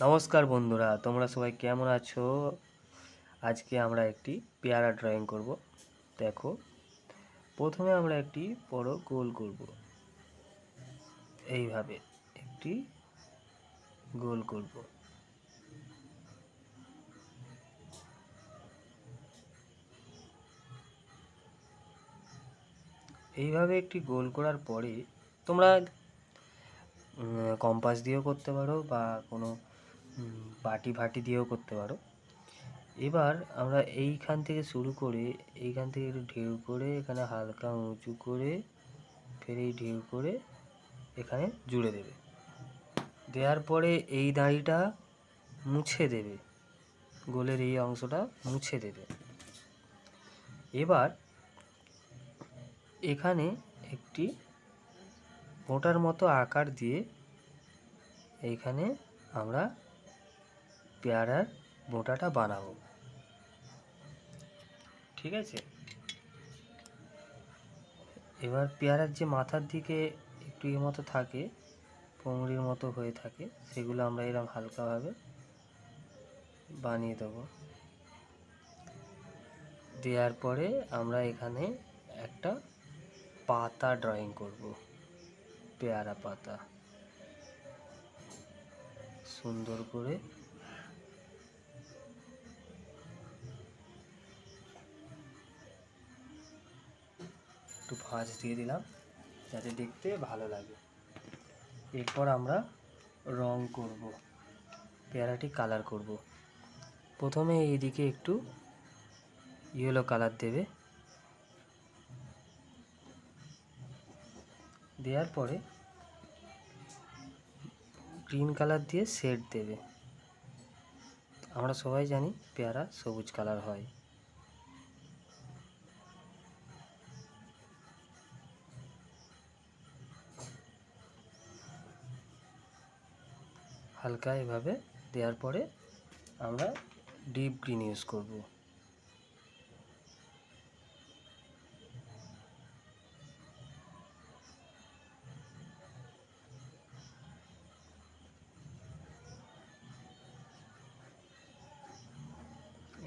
নমস্কার বন্ধুরা, তোমরা সবাই কেমন আছো? আজকে আমরা একটি পেয়ারা ড্রয়িং করব। দেখো, প্রথমে আমরা একটি বড় গোল করব। এইভাবে একটি গোল করব। এইভাবে একটি গোল করার পরে তোমরা কম্পাস দিয়েও করতে পারো বা কোনো বাটি ফাটি দিয়েও করতে পারো। এবার আমরা এইখান থেকে শুরু করে এইখান থেকে একটু ঢেউ করে এখানে হালকা উঁচু করে ফের এই ঢেউ করে এখানে জুড়ে দেবে। দেওয়ার পরে এই দাড়িটা মুছে দেবে, গোলের এই অংশটা মুছে দেবে। এবার এখানে একটি মোটার মতো আকার দিয়ে এইখানে আমরা পেয়ারার মোটাটা বানাবো। ঠিক আছে, এবার পেয়ারার যে মাথার দিকে একটু এর মতো থাকে, পংরির মতো হয়ে থাকে, সেগুলো আমরা এরকম হালকাভাবে বানিয়ে দেবো। দেওয়ার পরে আমরা এখানে একটা পাতা ড্রয়িং করব, পেয়ারা পাতা সুন্দর করে। একটু ভাঁজ দিয়ে দিলাম যাতে দেখতে ভালো লাগে। এরপর আমরা রং করব, পেয়ারাটি কালার করব। প্রথমে এইদিকে একটু ইয়েলো কালার দেবে, দেওয়ার পরে গ্রিন কালার দিয়ে শেড দেবে। আমরা সবাই জানি পেয়ারা সবুজ কালার হয়। হালকা এভাবে দেওয়ার পরে আমরা ডিপ গ্রিন ইউজ করব।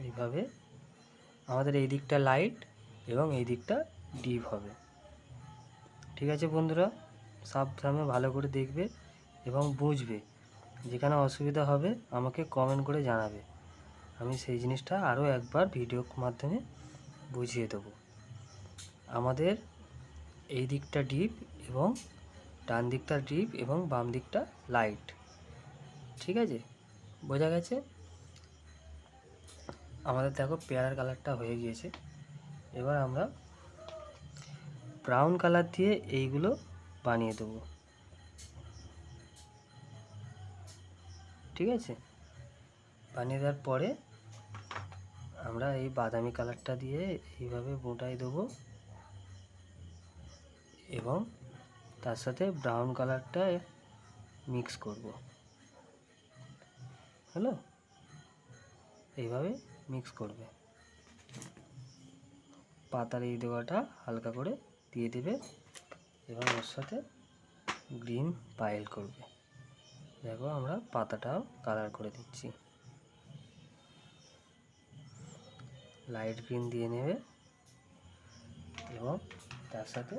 এইভাবে আমাদের এই দিকটা লাইট এবং এই দিকটা ডিপ হবে। ঠিক আছে বন্ধুরা, সাবধানে ভালো করে দেখবে এবং বুঝবে। যেখানে অসুবিধা হবে আমাকে কমেন্ট করে জানাবে, আমি সেই জিনিসটা আরও একবার ভিডিওর মাধ্যমে বুঝিয়ে দেবো। আমাদের এই দিকটা ডিপ এবং ডান দিকটা ডিপ এবং বাম দিকটা লাইট। ঠিক আছে, বোঝা গেছে? আমাদের দেখো পেয়ারার কালারটা হয়ে গিয়েছে। এবার আমরা ব্রাউন কালার দিয়ে এইগুলো বানিয়ে দেবো। ঠিক আছে, বানিয়ে দেওয়ার পরে আমরা এই বাদামি কালারটা দিয়ে এইভাবে মোটাই দেবো এবং তার সাথে ব্রাউন কালারটা মিক্স করব। হলো, এইভাবে মিক্স করবে। পাতার এই দেওয়াটা হালকা করে দিয়ে দেবে এবং ওর সাথে গ্রিন পাইল করবে। দেখো আমরা পাতাটাও কালার করে দিচ্ছি, লাইট গ্রিন দিয়ে নেবে এবং তার সাথে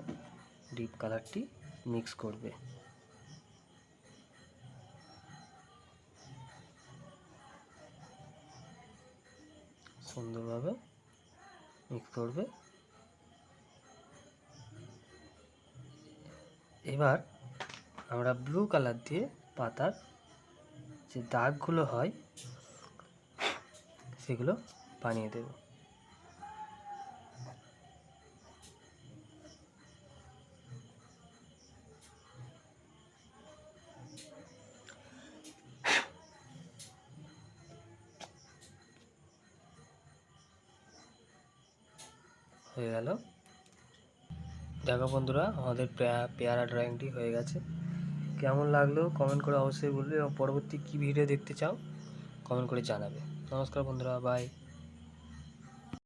ডিপ কালারটি মিক্স করবে। সুন্দরভাবে মিক্স করবে। এবার আমরা ব্লু কালার দিয়ে পাতার যে দাগগুলো হয় সেগুলো বানিয়ে দেব। হয়ে গেল। দেখো বন্ধুরা, আমাদের পেয়ারা ড্রয়িংটি হয়ে গেছে। কেমন লাগলো কমেন্ট করে অবশ্যই বলবে এবং পরবর্তী কী ভিডিও দেখতে চাও কমেন্ট করে জানাবে। নমস্কার বন্ধুরা, বাই।